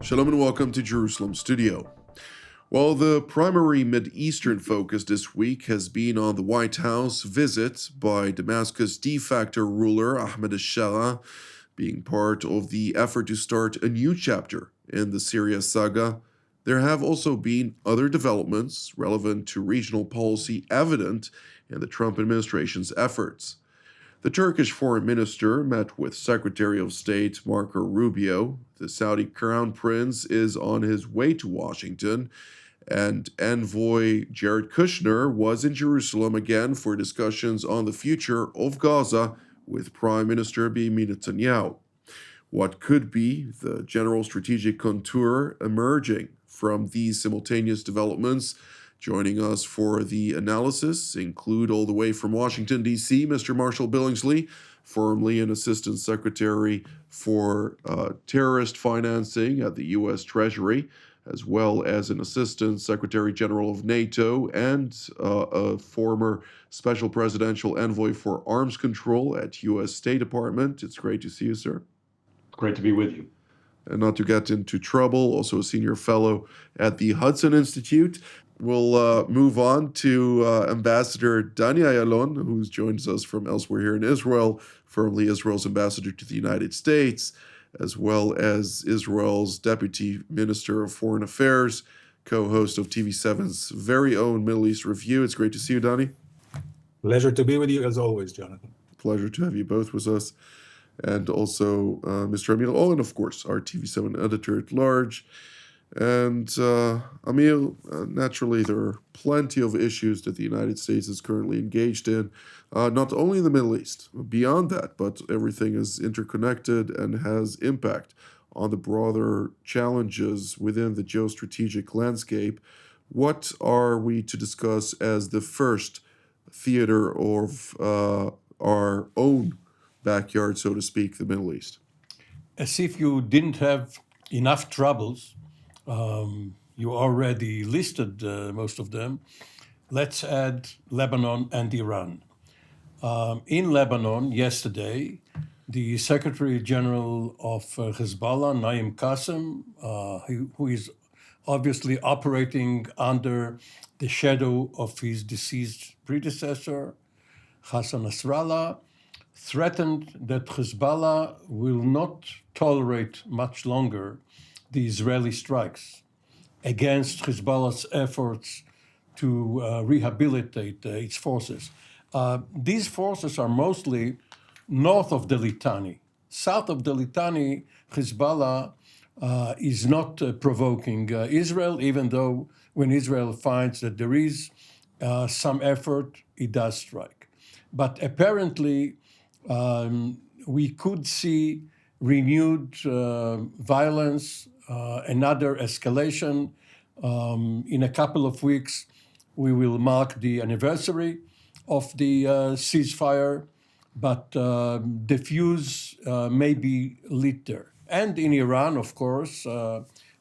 Shalom and welcome to Jerusalem Studio. Well, the primary Mideastern focus this week has been on the White House visit by Damascus de-facto ruler Ahmad a-Shar'a, being part of the effort to start a new chapter in the Syria saga. There have also been other developments relevant to regional policy evident in the Trump administration's efforts. The Turkish Foreign Minister met with Secretary of State Marco Rubio. The Saudi Crown Prince is on his way to Washington, and Envoy Kushner was in Jerusalem again for discussions on the future of Gaza with Prime Minister Netanyahu. What could be the general strategic contour emerging from these simultaneous developments? Joining us for the analysis include, all the way from Washington, D.C., Mr. Marshall Billingsley, formerly an Assistant Secretary for Terrorist Financing at the U.S. Treasury, as well as an Assistant Secretary General of NATO and a former Special Presidential Envoy for Arms Control at U.S. State Department. It's great to see you, sir. Great to be with you. And not to get into trouble, also a senior fellow at the Hudson Institute. We'll move on to Ambassador Dani Ayalon, who joins us from elsewhere here in Israel, formerly Israel's ambassador to the United States, as well as Israel's Deputy Minister of Foreign Affairs, co-host of TV7's very own Middle East Review. It's great to see you, Dani. Pleasure to be with you as always, Jonathan. Pleasure to have you both with us. And also Mr. Amir Oren, of course, our TV7 editor-at-large. And Amir, naturally, there are plenty of issues that the United States is currently engaged in, not only in the Middle East, beyond that, but everything is interconnected and has impact on the broader challenges within the geostrategic landscape. What are we to discuss as the first theater of our own backyard, so to speak, the Middle East? As if you didn't have enough troubles, you already listed most of them. Let's add Lebanon and Iran. In Lebanon, yesterday, the Secretary General of Hezbollah, Naim Qassem, who is obviously operating under the shadow of his deceased predecessor, Hassan Nasrallah, threatened that Hezbollah will not tolerate much longer the Israeli strikes against Hezbollah's efforts to rehabilitate its forces. These forces are mostly north of the Litani. South of the Litani, Hezbollah is not provoking Israel, even though when Israel finds that there is some effort, it does strike. But apparently, we could see renewed violence, another escalation. In a couple of weeks, we will mark the anniversary of the ceasefire, but the fuse may be lit there. And in Iran, of course,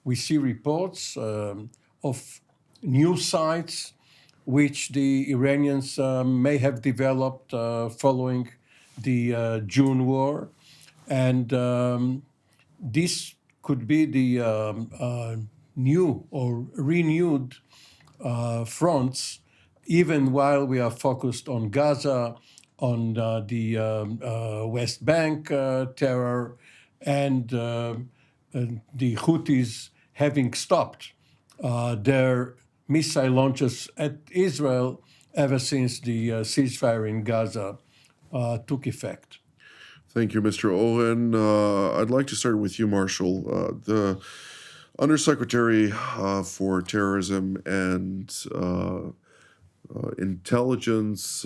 we see reports of new sites which the Iranians may have developed following the June war. And this could be the new or renewed fronts, even while we are focused on Gaza, on the West Bank terror, and the Houthis having stopped their missile launches at Israel ever since the ceasefire in Gaza took effect. Thank you, Mr. Oren. I'd like to start with you, Marshall. The Undersecretary for Terrorism and Intelligence,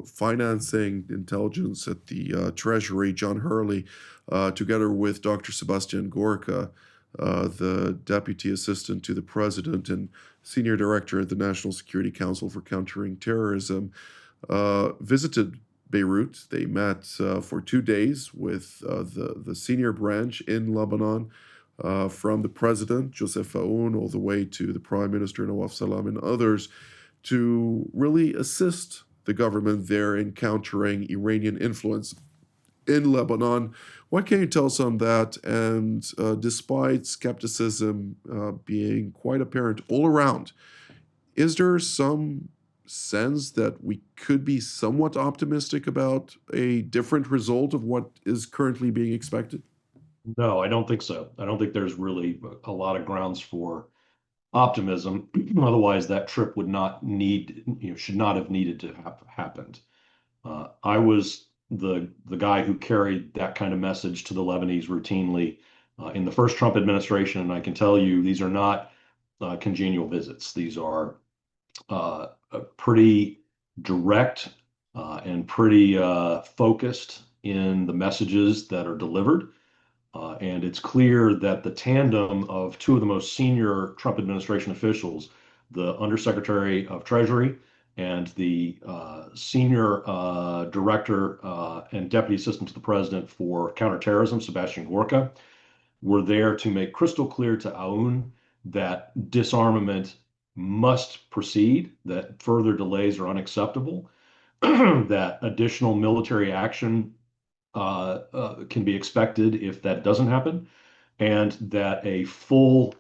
Financing Intelligence at the Treasury, John Hurley, together with Dr. Sebastian Gorka, the Deputy Assistant to the President and Senior Director at the National Security Council for Countering Terrorism, visited Beirut. They met for 2 days with the senior branch in Lebanon, from the President, Joseph Aoun, all the way to the Prime Minister, Nawaf Salam, and others, to really assist the government there in countering Iranian influence in Lebanon. What can you tell us on that? And despite skepticism being quite apparent all around, is there some sense that we could be somewhat optimistic about a different result of what is currently being expected? No, I don't think so. I don't think there's really a lot of grounds for optimism. Otherwise, that trip would not need, should not have needed to have happened. I was the guy who carried that kind of message to the Lebanese routinely in the first Trump administration, and I can tell you these are not congenial visits. These are pretty direct and pretty focused in the messages that are delivered. And it's clear that the tandem of two of the most senior Trump administration officials, the Undersecretary of Treasury and the senior director and deputy assistant to the president for counterterrorism, Sebastian Gorka, were there to make crystal clear to Aoun that disarmament must proceed, that further delays are unacceptable, that additional military action can be expected if that doesn't happen, and that a full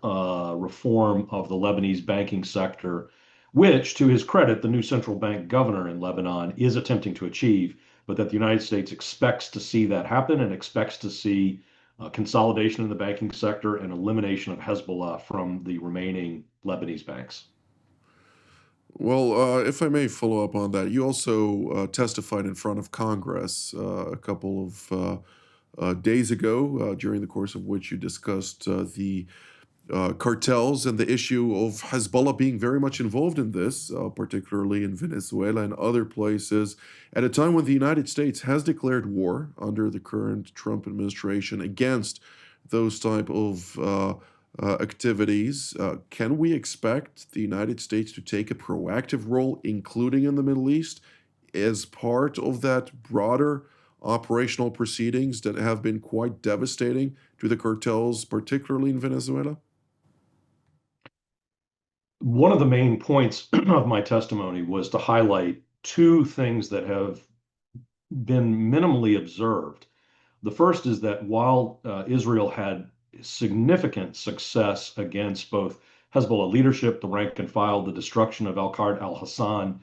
reform of the Lebanese banking sector, which, to his credit, the new central bank governor in Lebanon is attempting to achieve, but that the United States expects to see that happen and expects to see consolidation in the banking sector and elimination of Hezbollah from the remaining Lebanese banks. Well, if I may follow up on that, you also testified in front of Congress a couple of days ago, during the course of which you discussed the cartels and the issue of Hezbollah being very much involved in this, particularly in Venezuela and other places, at a time when the United States has declared war under the current Trump administration against those type of activities. Can we expect the United States to take a proactive role, including in the Middle East, as part of that broader operational proceedings that have been quite devastating to the cartels, particularly in Venezuela? One of the main points of my testimony was to highlight two things that have been minimally observed. The first is that while Israel had significant success against both Hezbollah leadership, the rank and file, the destruction of Al-Qard al-Hassan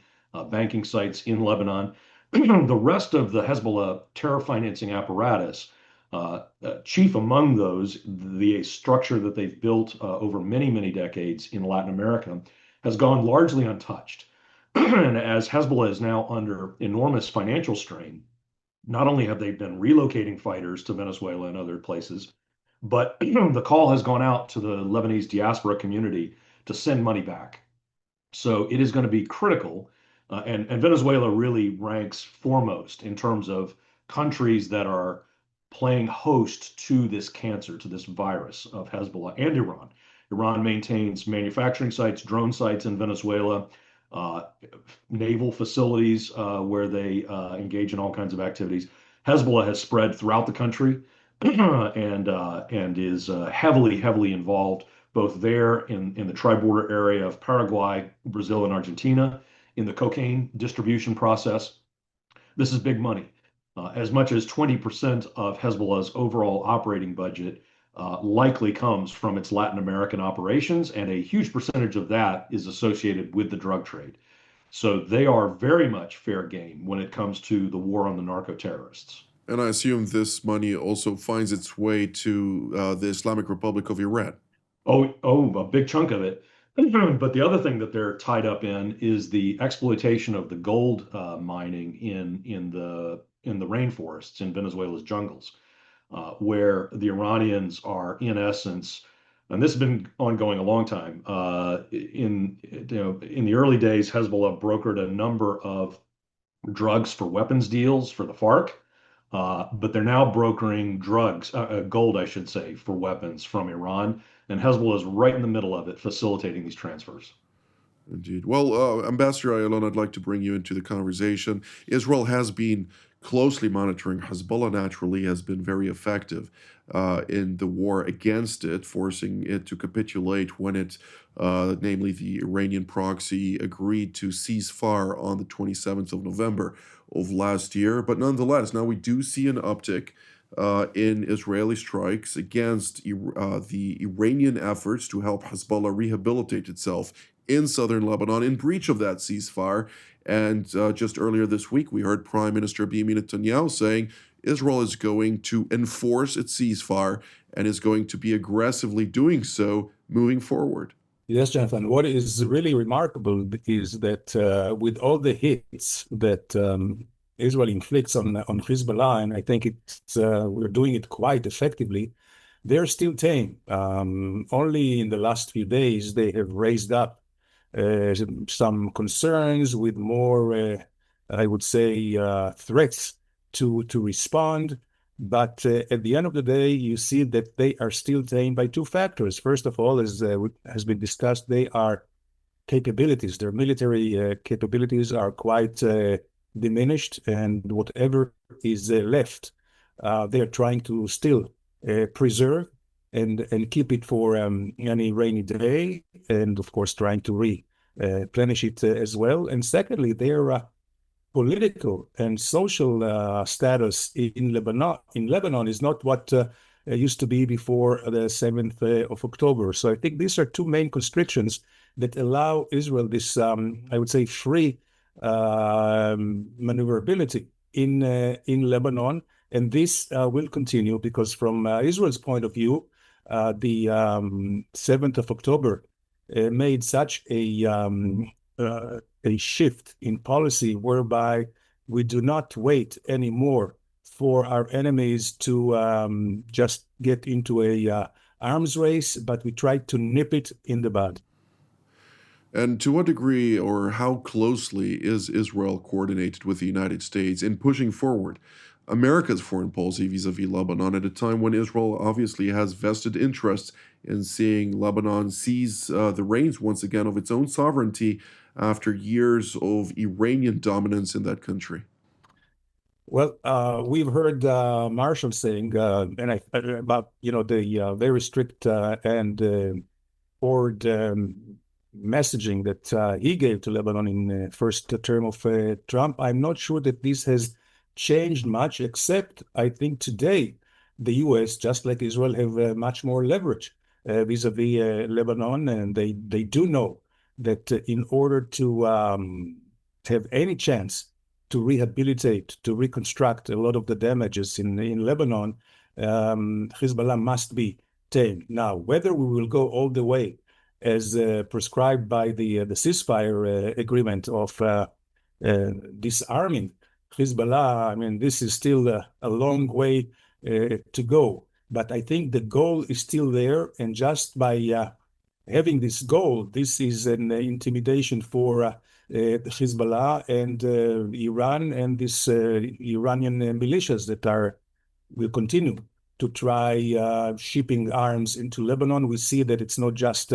banking sites in Lebanon, the rest of the Hezbollah terror financing apparatus, chief among those, the structure that they've built over many, many decades in Latin America, has gone largely untouched. And as Hezbollah is now under enormous financial strain, not only have they been relocating fighters to Venezuela and other places, but the call has gone out to the Lebanese diaspora community to send money back. So it is going to be critical. And Venezuela really ranks foremost in terms of countries that are playing host to this cancer, to this virus of Hezbollah, and Iran. Iran maintains manufacturing sites, drone sites in Venezuela, naval facilities where they engage in all kinds of activities. Hezbollah has spread throughout the country and is heavily involved both there in the tri-border area of Paraguay, Brazil, and Argentina in the cocaine distribution process. This is big money. As much as 20% of Hezbollah's overall operating budget likely comes from its Latin American operations, and a huge percentage of that is associated with the drug trade. So they are very much fair game when it comes to the war on the narco-terrorists. And I assume this money also finds its way to the Islamic Republic of Iran. Oh, a big chunk of it. But the other thing that they're tied up in is the exploitation of the gold mining in the rainforests in Venezuela's jungles, where the Iranians are in essence, and this has been ongoing a long time. In the early days, Hezbollah brokered a number of drugs for weapons deals for the FARC, but they're now brokering gold, I should say, for weapons from Iran, and Hezbollah is right in the middle of it, facilitating these transfers. Indeed. Well, Ambassador Ayalon, I'd like to bring you into the conversation. Israel has been closely monitoring Hezbollah, naturally, has been very effective in the war against it, forcing it to capitulate when it, namely the Iranian proxy, agreed to cease fire on the 27th of November of last year. But nonetheless, now we do see an uptick in Israeli strikes against the Iranian efforts to help Hezbollah rehabilitate itself in southern Lebanon in breach of that ceasefire. And just earlier this week, we heard Prime Minister Netanyahu saying Israel is going to enforce its ceasefire and is going to be aggressively doing so moving forward. Yes, Jonathan. What is really remarkable is that with all the hits that Israel inflicts on Hezbollah, and I think we're doing it quite effectively, they're still tame. Only in the last few days, they have raised up some concerns with more, I would say, threats to respond. But at the end of the day, you see that they are still tamed by two factors. First of all, as has been discussed, they are capabilities. Their military capabilities are quite diminished, and whatever is left, they are trying to still preserve and keep it for any rainy day, and of course trying to replenish it as well. And secondly, their political and social status in Lebanon is not what used to be before the 7th of October. So I think these are two main constrictions that allow Israel this, I would say, free maneuverability in Lebanon. And this will continue because from Israel's point of view, the 7th of October made such a shift in policy whereby we do not wait anymore for our enemies to just get into a arms race, but we try to nip it in the bud. And to what degree or how closely is Israel coordinated with the United States in pushing forward America's foreign policy vis-a-vis Lebanon at a time when Israel obviously has vested interests in seeing Lebanon seize the reins once again of its own sovereignty after years of Iranian dominance in that country? Well, we've heard Marshall saying about the very strict and forward messaging that he gave to Lebanon in the first term of Trump. I'm not sure that this has changed much, except I think today the U.S., just like Israel, have much more leverage vis-a-vis Lebanon, and they do know that in order to have any chance to rehabilitate, to reconstruct a lot of the damages in Lebanon, Hezbollah must be tamed. Now, whether we will go all the way as prescribed by the ceasefire agreement of disarming Hezbollah, I mean, this is still a long way to go. But I think the goal is still there, and just by having this goal, this is an intimidation for Hezbollah and Iran and this Iranian militias that will continue to try shipping arms into Lebanon. We see that it's not just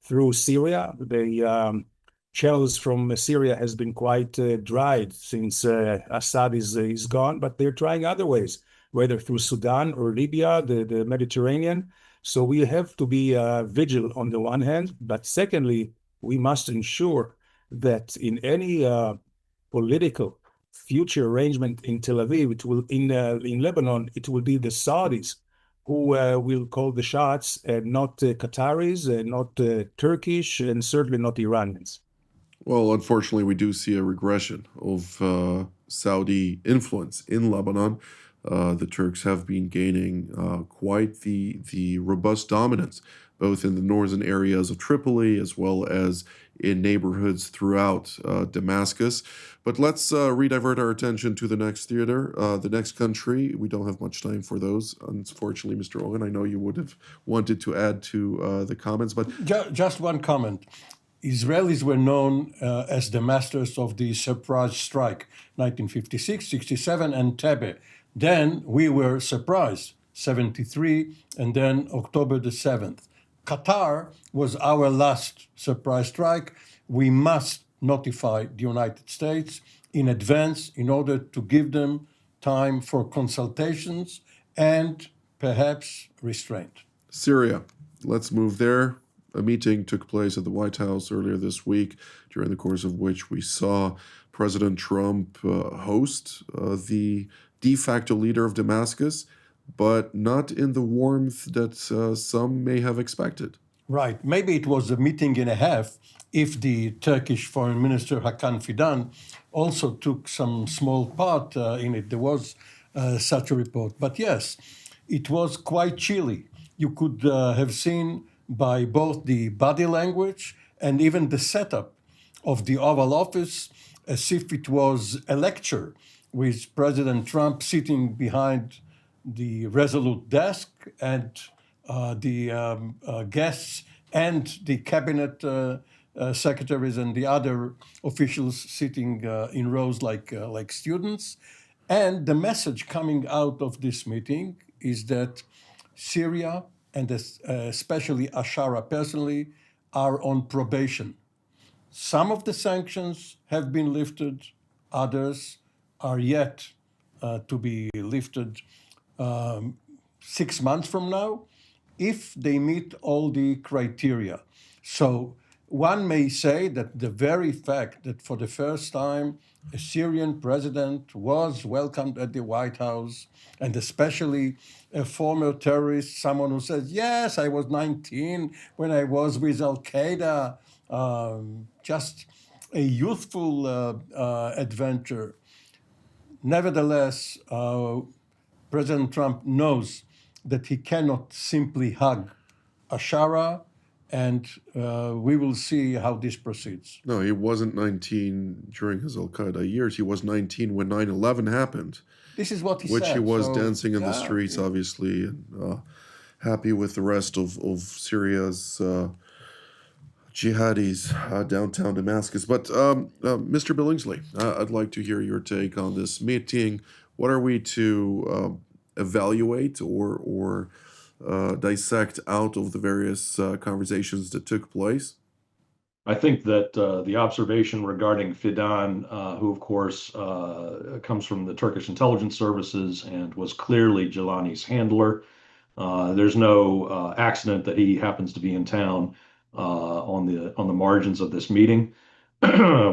through Syria. The channels from Syria has been quite dried since Assad is gone, but they're trying other ways, whether through Sudan or Libya, the Mediterranean. So we have to be vigilant on the one hand, but secondly, we must ensure that in any political future arrangement in Tel Aviv, it will in Lebanon, it will be the Saudis who will call the shots, and not Qataris, and not Turkish, and certainly not Iranians. Well, unfortunately, we do see a regression of Saudi influence in Lebanon. The Turks have been gaining quite the robust dominance, both in the northern areas of Tripoli as well as in neighborhoods throughout Damascus. But let's redivert our attention to the next theater, the next country. We don't have much time for those, unfortunately, Mr. Oren. I know you would have wanted to add to the comments, but... Just one comment. Israelis were known as the masters of the surprise strike, 1956, 67, and Tebe. Then we were surprised, 73, and then October the 7th. Qatar was our last surprise strike. We must notify the United States in advance in order to give them time for consultations and perhaps restraint. Syria, let's move there. A meeting took place at the White House earlier this week, during the course of which we saw President Trump host the de facto leader of Damascus, but not in the warmth that some may have expected. Right. Maybe it was a meeting and a half if the Turkish Foreign Minister Hakan Fidan also took some small part in it. There was such a report. But yes, it was quite chilly. You could have seen by both the body language and even the setup of the Oval Office as if it was a lecture with President Trump sitting behind the resolute desk and the guests and the cabinet secretaries and the other officials sitting in rows like students. And the message coming out of this meeting is that Syria and especially a-Shar'a personally are on probation. Some of the sanctions have been lifted, others are yet to be lifted 6 months from now, if they meet all the criteria. So one may say that the very fact that for the first time a Syrian president was welcomed at the White House, and especially a former terrorist, someone who says, yes, I was 19 when I was with Al-Qaeda, just a youthful adventure. Nevertheless, President Trump knows that he cannot simply hug a-Shar'a, and we will see how this proceeds. No, he wasn't 19 during his Al-Qaeda years. He was 19 when 9/11 happened. This is what he which said. he was So, dancing in the yeah, streets, obviously, and happy with the rest of Syria's jihadis downtown Damascus. But Mr. Billingsley, I'd like to hear your take on this meeting. What are we to evaluate or dissect out of the various conversations that took place? I think that the observation regarding Fidan, who of course comes from the Turkish intelligence services and was clearly Jelani's handler, there's no accident that he happens to be in town on the margins of this meeting.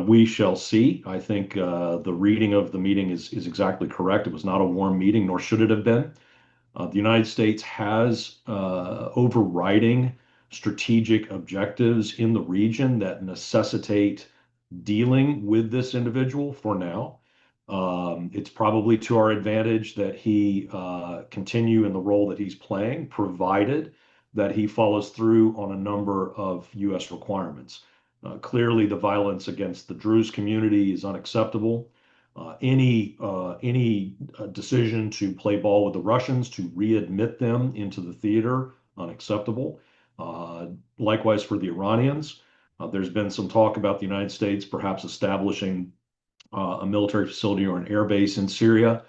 We shall see. I think the reading of the meeting is exactly correct. It was not a warm meeting, nor should it have been. The United States has overriding strategic objectives in the region that necessitate dealing with this individual for now. It's probably to our advantage that he continue in the role that he's playing, provided that he follows through on a number of U.S. requirements. Clearly, the violence against the Druze community is unacceptable. Any decision to play ball with the Russians, to readmit them into the theater, unacceptable. Likewise for the Iranians. There's been some talk about the United States perhaps establishing a military facility or an air base in Syria,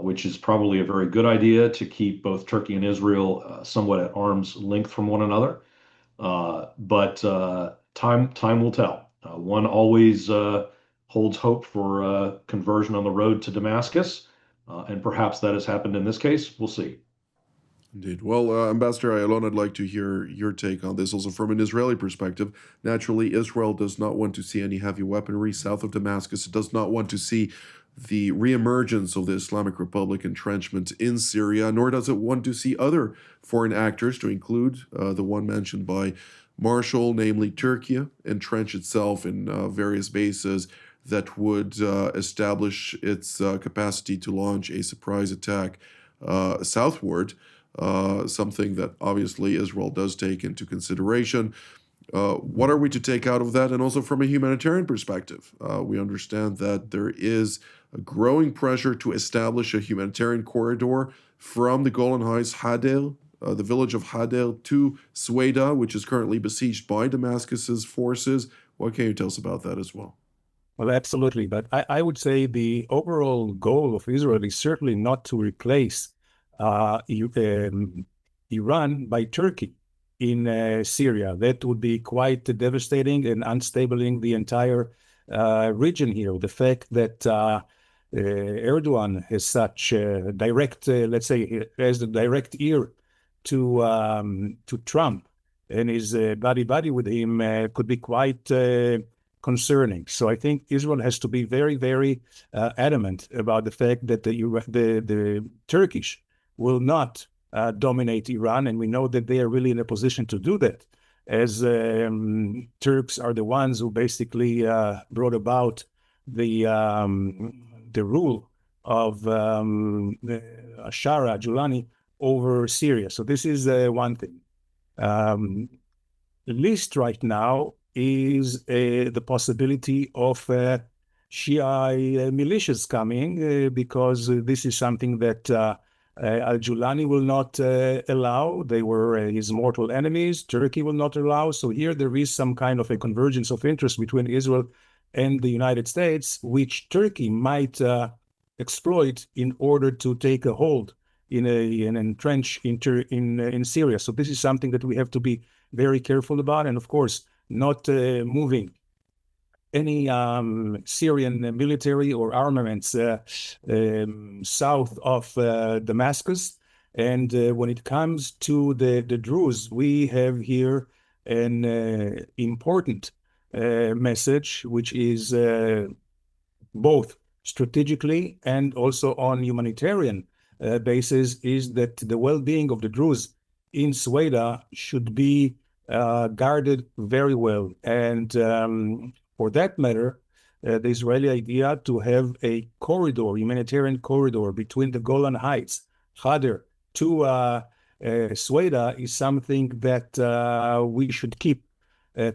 which is probably a very good idea to keep both Turkey and Israel somewhat at arm's length from one another. But time will tell. One always holds hope for conversion on the road to Damascus, and perhaps that has happened in this case. We'll see. Indeed. Well, Ambassador Ayalon, I'd like to hear your take on this also from an Israeli perspective. Naturally, Israel does not want to see any heavy weaponry south of Damascus. It does not want to see the reemergence of the Islamic Republic entrenchment in Syria, nor does it want to see other foreign actors, to include the one mentioned by Marshall, namely Turkey, entrench itself in various bases that would establish its capacity to launch a surprise attack southward. Something that obviously Israel does take into consideration. What are we to take out of that? And also from a humanitarian perspective, we understand that there is a growing pressure to establish a humanitarian corridor from the Golan Heights, Hadel, the village of Hadel, to Sueda, which is currently besieged by Damascus's forces. What can you tell us about that as well? Well, absolutely. But I would say the overall goal of Israel is certainly not to replace Iran by Turkey in Syria. That would be quite devastating and unstabling the entire region here. The fact that Erdogan has such direct, let's say, has a direct ear to Trump and is buddy-buddy with him could be quite concerning. So I think Israel has to be very, very adamant about the fact that the Turkish will not dominate Iran, and we know that they are really in a position to do that, as Turks are the ones who basically brought about the rule of a-Shar'a, Julani, over Syria. So this is one thing. Least right now is the possibility of Shia militias coming, because this is something that al-Julani will not allow. They were his mortal enemies. Turkey will not allow. So here there is some kind of a convergence of interest between Israel and the United States, which Turkey might exploit in order to take a hold in an entrench in Syria. So this is something that we have to be very careful about, and of course, not moving any Syrian military or armaments south of Damascus. And when it comes to the Druze, we have here an important message, which is both strategically and also on humanitarian basis, is that the well-being of the Druze in Sweden should be guarded very well. And for that matter, the Israeli idea to have a corridor, humanitarian corridor between the Golan Heights, Khader, to Sweden is something that we should keep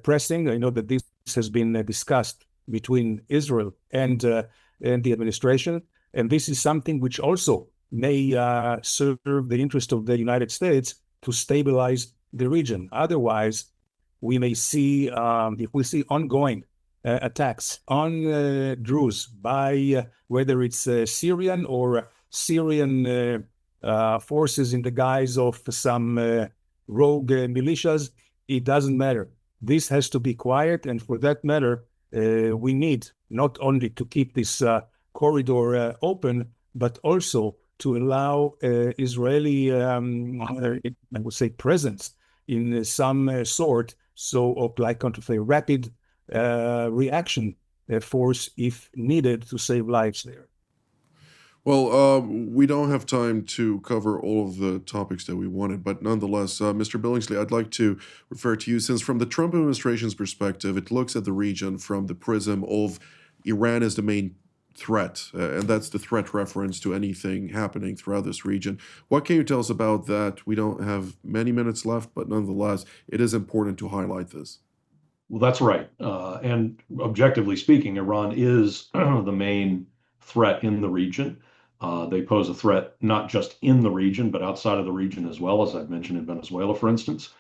pressing. I know that this has been discussed between Israel and the administration, and this is something which also may serve the interest of the United States to stabilize the region. Otherwise, we may see, if we see ongoing attacks on Druze by whether it's Syrian or Syrian forces in the guise of some rogue militias, it doesn't matter. This has to be quiet, and for that matter, we need not only to keep this corridor open, but also to allow Israeli, I would say, presence in some sort, so of like kind of a rapid reaction force if needed to save lives there. Well, we don't have time to cover all of the topics that we wanted, but nonetheless, Mr. Billingsley, I'd like to refer to you, since from the Trump administration's perspective, it looks at the region from the prism of Iran as the main threat, and that's the threat reference to anything happening throughout this region. What can you tell us about that? We don't have many minutes left, but nonetheless, it is important to highlight this. Well, that's right. And objectively speaking, Iran is the main threat in the region. They pose a threat not just in the region, but outside of the region as well, as I've mentioned in Venezuela, for instance.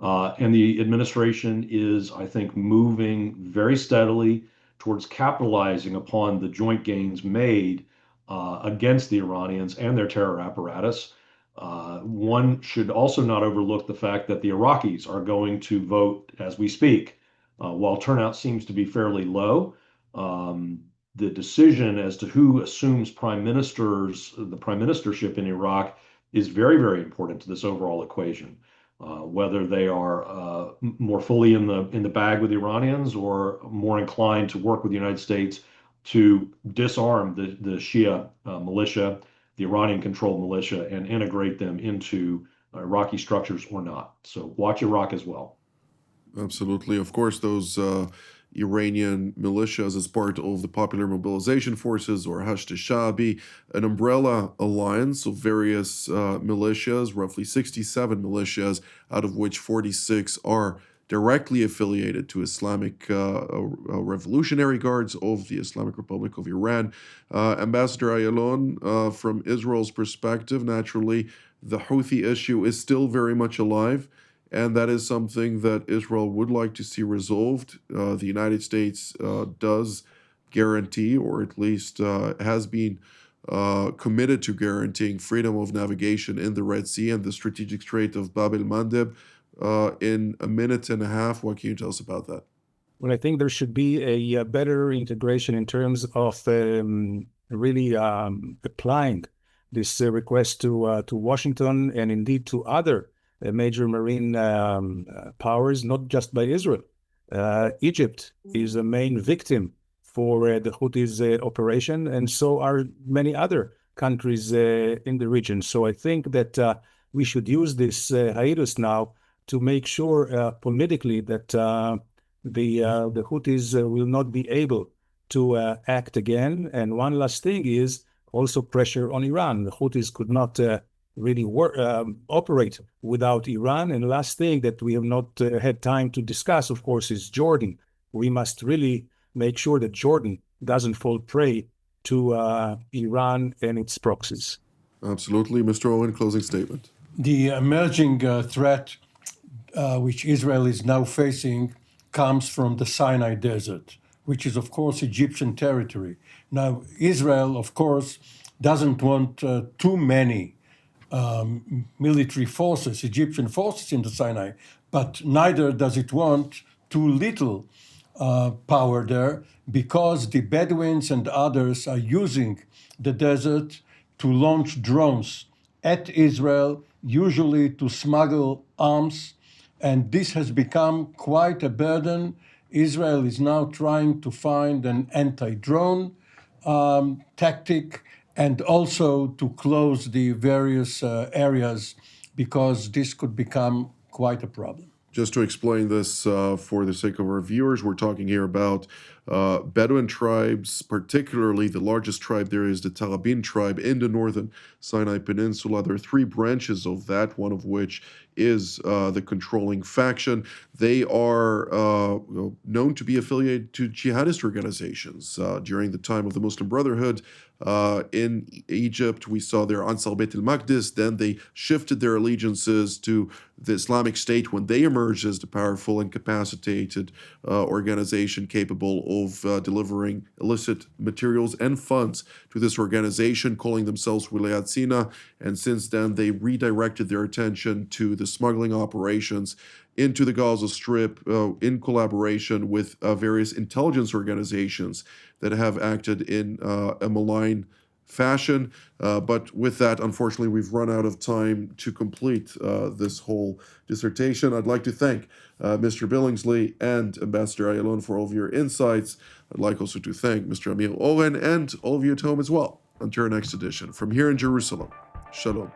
And the administration is, I think, moving very steadily towards capitalizing upon the joint gains made against the Iranians and their terror apparatus. One should also not overlook the fact that the Iraqis are going to vote as we speak. While turnout seems to be fairly low, the decision as to who assumes the prime ministership in Iraq is very, very important to this overall equation. Whether they are more fully in the bag with the Iranians or more inclined to work with the United States to disarm the Shia militia, the Iranian-controlled militia, and integrate them into Iraqi structures or not. So watch Iraq as well. Absolutely. Of course, those Iranian militias as part of the Popular Mobilization Forces, or Hashd al-Sha'bi, an umbrella alliance of various militias, roughly 67 militias, out of which 46 are directly affiliated to Islamic Revolutionary Guards of the Islamic Republic of Iran. Ambassador Ayalon, from Israel's perspective, naturally, the Houthi issue is still very much alive. And that is something that Israel would like to see resolved. The United States does guarantee, or at least has been committed to guaranteeing freedom of navigation in the Red Sea and the strategic strait of Bab el-Mandeb. In a minute and a half, what can you tell us about that? Well, I think there should be a better integration in terms of really applying this request to Washington and indeed to other major marine powers, not just by Israel, Egypt is a main victim for the Houthis' operation, and so are many other countries in the region. So I think that we should use this hiatus now to make sure politically that the Houthis will not be able to act again. And one last thing is also pressure on Iran. The Houthis could not really operate without Iran. And last thing that we have not had time to discuss, of course, is Jordan. We must really make sure that Jordan doesn't fall prey to Iran and its proxies. Absolutely. Mr. Oren, closing statement. The emerging threat which Israel is now facing comes from the Sinai Desert, which is, of course, Egyptian territory. Now, Israel, of course, doesn't want too many military forces, Egyptian forces in the Sinai, but neither does it want too little power there, because the Bedouins and others are using the desert to launch drones at Israel, usually to smuggle arms, and this has become quite a burden. Israel is now trying to find an anti-drone tactic, and also to close the various areas, because this could become quite a problem. Just to explain this for the sake of our viewers, we're talking here about Bedouin tribes, particularly the largest tribe there is the Tarabin tribe in the northern Sinai Peninsula. There are three branches of that, one of which is the controlling faction. They are known to be affiliated to jihadist organizations. During the time of the Muslim Brotherhood in Egypt, we saw their Ansar Beit al-Maqdis. Then they shifted their allegiances to the Islamic State when they emerged as the powerful and capacitated organization capable of delivering illicit materials and funds to this organization, calling themselves Wilayat Sina. And since then, they redirected their attention to the smuggling operations into the Gaza Strip in collaboration with various intelligence organizations that have acted in a malign fashion. But with that, unfortunately, we've run out of time to complete this whole dissertation. I'd like to thank Mr. Billingsley and Ambassador Ayalon for all of your insights. I'd like also to thank Mr. Amir Oren and all of you at home as well. Until our next edition, from here in Jerusalem, Shalom.